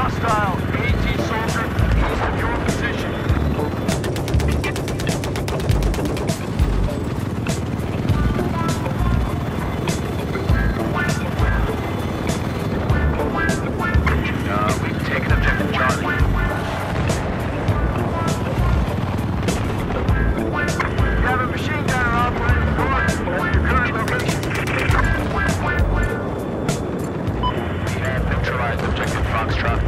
hostile AT soldier east of your position. We've taken objective Charlie. You have a machine gunner operating north of your current location. We have neutralized objective Foxtrot.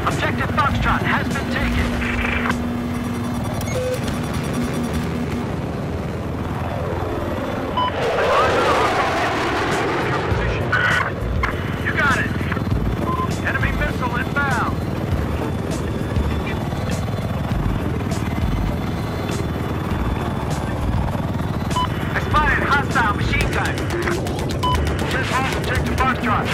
Objective Foxtrot has been taken. You got it. Enemy missile inbound. I spotted hostile machine gun. Just off objective Foxtrot.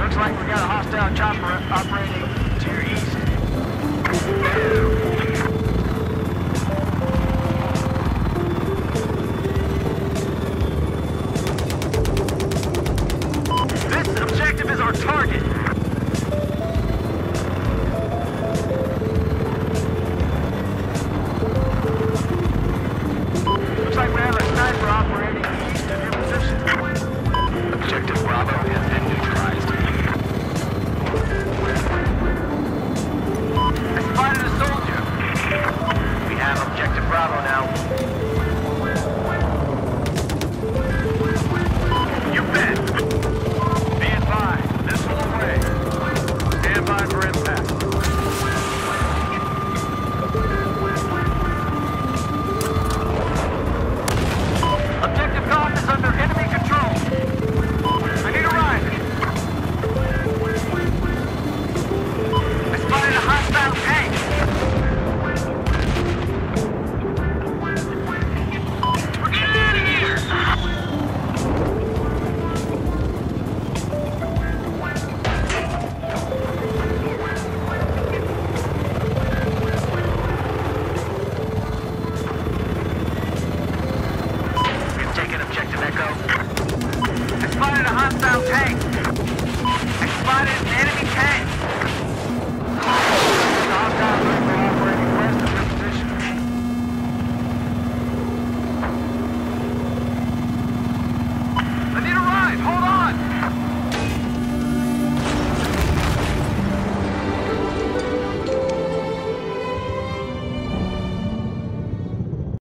Looks like we got a hostile chopper operating to your east.